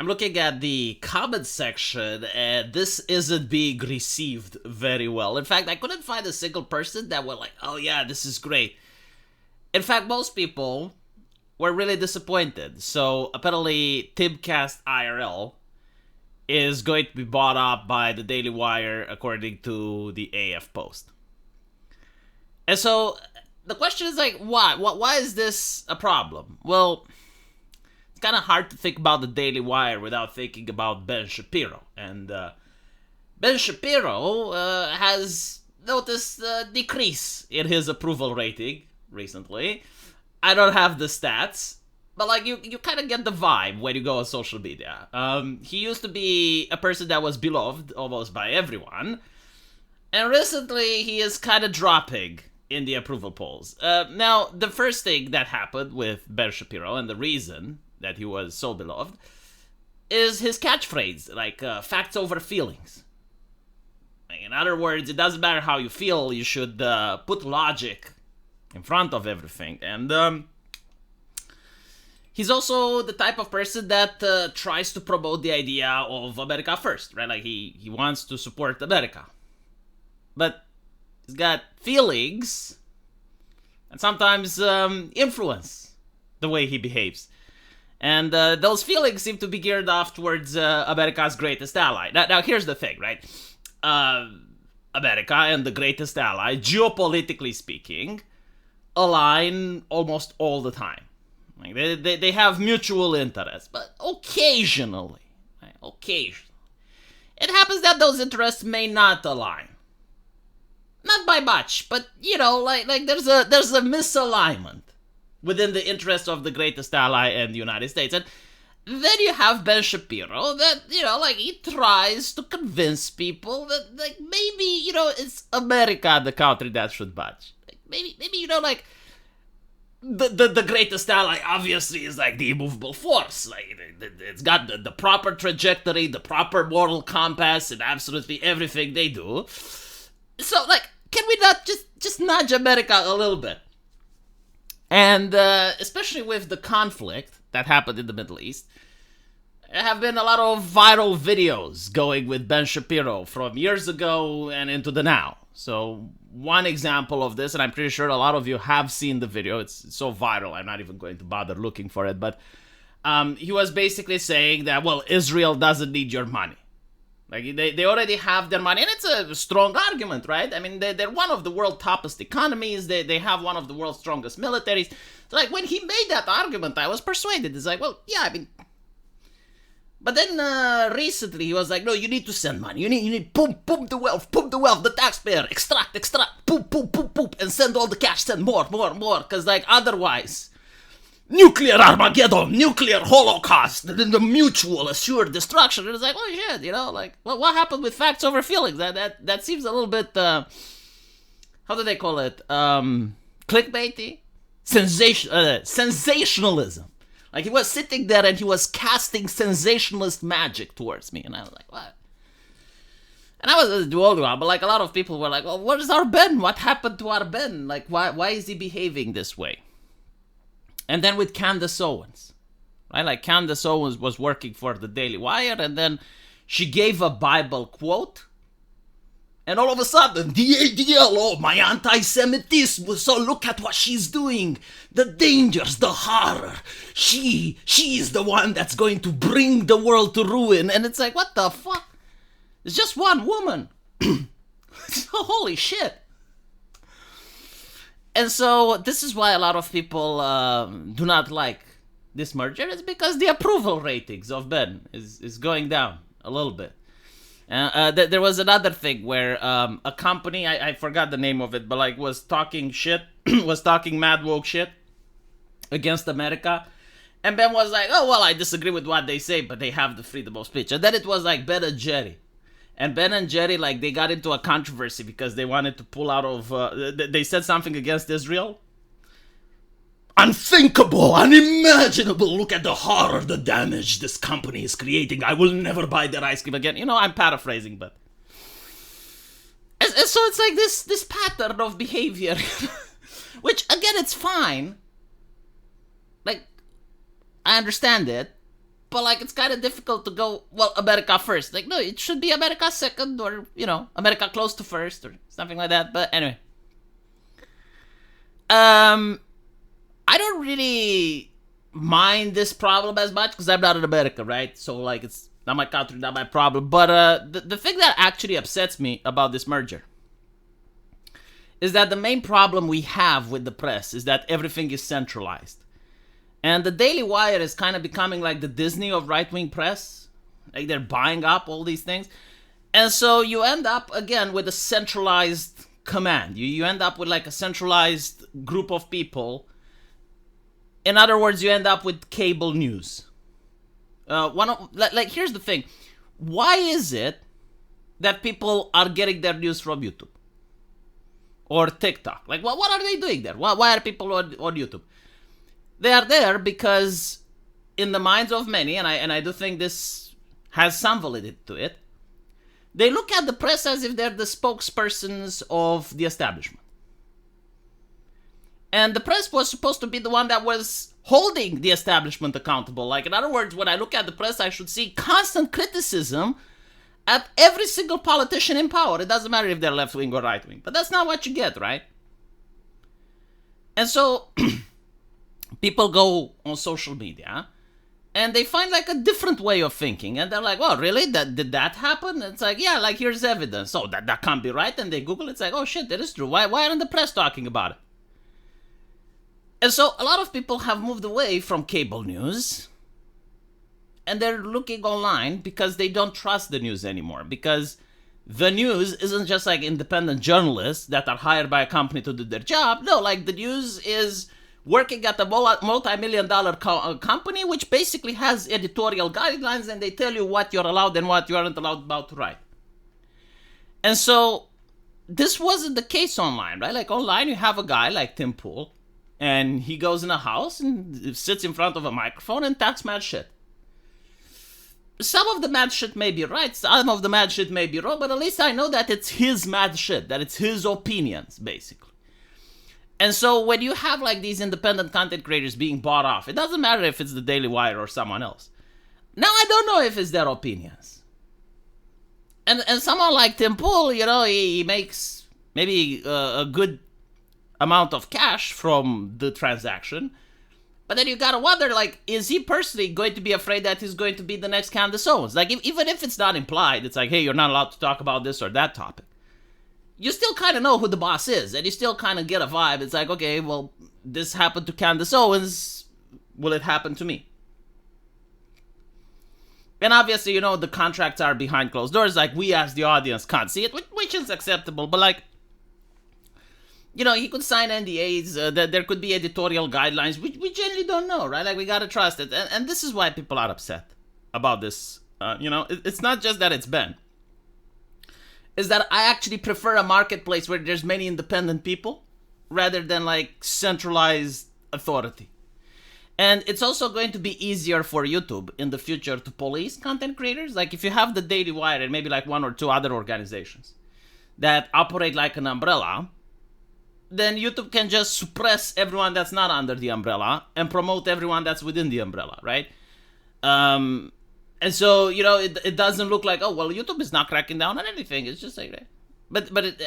I'm looking at the comment section, and this isn't being received very well. In fact, I couldn't find a single person that were like, oh yeah, this is great. In fact, most people were really disappointed. So apparently, Timcast IRL is going to be bought up by the Daily Wire, according to the AF Post. And so the question is like, why? Why is this a problem? Well, it's kind of hard to think about the Daily Wire without thinking about Ben Shapiro. And Ben Shapiro has noticed a decrease in his approval rating recently. I don't have the stats, but like you kind of get the vibe when you go on social media. He used to be a person that was beloved almost by everyone, and recently he is kind of dropping in the approval polls. Now, the first thing that happened with Ben Shapiro, and the reason that he was so beloved, is his catchphrase, like facts over feelings. In other words, it doesn't matter how you feel, you should put logic in front of everything. And he's also the type of person that tries to promote the idea of America first, right? Like he wants to support America, but he's got feelings and sometimes influence the way he behaves, and those feelings seem to be geared off towards America's greatest ally. Now here's the thing, right? America and the greatest ally, geopolitically speaking, align almost all the time. Like they have mutual interests, but occasionally, it happens that those interests may not align. Not by much, but like there's a misalignment within the interest of the greatest ally and the United States. And then you have Ben Shapiro that, like he tries to convince people that like maybe, it's America, the country that should budge. Maybe like the greatest ally obviously is like the immovable force. Like it's got the proper trajectory, the proper moral compass, and absolutely everything they do. So like, can we not just nudge America a little bit? And especially with the conflict that happened in the Middle East, there have been a lot of viral videos going with Ben Shapiro from years ago and into the now. So one example of this, and I'm pretty sure a lot of you have seen the video, it's so viral, I'm not even going to bother looking for it, but he was basically saying that, well, Israel doesn't need your money. Like, they already have their money, and it's a strong argument, right? I mean, they're one of the world's toppest economies, they have one of the world's strongest militaries. So, like, when he made that argument, I was persuaded. It's like, well, yeah, I mean... But then recently he was like, no, you need to send money. You need pump the wealth, the taxpayer, extract, poop, and send all the cash, send more, because like otherwise, nuclear Armageddon, nuclear Holocaust, the mutual assured destruction. And it's like, oh shit, like, well, what happened with facts over feelings? That seems a little bit, how do they call it? Clickbaity? Sensationalism. Like, he was sitting there and he was casting sensationalist magic towards me. And I was like, what? And I was the old one, but like a lot of people were like, well, where's our Ben? What happened to our Ben? Like, why is he behaving this way? And then with Candace Owens, right? Like, Candace Owens was working for the Daily Wire, and then she gave a Bible quote. And all of a sudden, the ADL, oh, my anti-Semitism, so look at what she's doing. The dangers, the horror. She is the one that's going to bring the world to ruin. And it's like, what the fuck? It's just one woman. Holy shit. And so this is why a lot of people do not like this merger. It's because the approval ratings of Ben is going down a little bit. There was another thing where a company, I forgot the name of it, but like was talking shit, was talking mad woke shit against America. And Ben was like, oh, well, I disagree with what they say, but they have the freedom of speech. And then it was like Ben and Jerry. And Ben and Jerry, like, they got into a controversy because they wanted to pull out of, they said something against Israel. Unthinkable, unimaginable. Look at the horror, the damage this company is creating. I will never buy their ice cream again. I'm paraphrasing, but... And so it's like this pattern of behavior. Which, again, it's fine. Like, I understand it. but like it's kind of difficult to go, well, America first. Like, no, it should be America second, or America close to first, or something like that. But anyway, I don't really mind this problem as much because I'm not in America, right? So like it's not my country, not my problem. But the thing that actually upsets me about this merger is that the main problem we have with the press is that everything is centralized. And the Daily Wire is kind of becoming like the Disney of right-wing press. Like they're buying up all these things. And so you end up, again, with a centralized command. You end up with like a centralized group of people. In other words, you end up with cable news. Here's the thing. Why is it that people are getting their news from YouTube? Or TikTok? Like, what are they doing there? Why are people on YouTube? They are there because, in the minds of many, and I do think this has some validity to it, they look at the press as if they're the spokespersons of the establishment. And the press was supposed to be the one that was holding the establishment accountable. Like, in other words, when I look at the press, I should see constant criticism at every single politician in power. It doesn't matter if they're left-wing or right-wing. But that's not what you get, right? And so people go on social media and they find like a different way of thinking. And they're like, well, really? Did that happen? And it's like, yeah, like here's evidence. So that can't be right. And they Google it. It's like, oh shit, that is true. Why aren't the press talking about it? And so a lot of people have moved away from cable news. And they're looking online because they don't trust the news anymore. Because the news isn't just like independent journalists that are hired by a company to do their job. No, like the news is working at a multi-million-dollar company which basically has editorial guidelines, and they tell you what you're allowed and what you aren't allowed about to write. And so this wasn't the case online, right? Like online you have a guy like Tim Pool, and he goes in a house and sits in front of a microphone and talks mad shit. Some of the mad shit may be right, some of the mad shit may be wrong, but at least I know that it's his mad shit, that it's his opinions, basically. And so when you have like these independent content creators being bought off, it doesn't matter if it's the Daily Wire or someone else. Now I don't know if it's their opinions. And someone like Tim Pool, he makes maybe a good amount of cash from the transaction. But then you gotta wonder, like, is he personally going to be afraid that he's going to be the next Candace Owens? Like, even if it's not implied, it's like, hey, you're not allowed to talk about this or that topic. You still kind of know who the boss is, and you still kind of get a vibe. It's like, okay, well, this happened to Candace Owens. Will it happen to me? And obviously, the contracts are behind closed doors. Like, we as the audience can't see it, which is acceptable. But, like, he could sign NDAs. There could be editorial guidelines. We generally don't know, right? Like, we got to trust it. And this is why people are upset about this. It's not just that it's banned. Is that I actually prefer a marketplace where there's many independent people rather than like centralized authority. And it's also going to be easier for YouTube in the future to police content creators. Like if you have the Daily Wire and maybe like one or two other organizations that operate like an umbrella, then YouTube can just suppress everyone that's not under the umbrella and promote everyone that's within the umbrella, right? And so, it doesn't look like, oh, well, YouTube is not cracking down on anything. It's just like that. But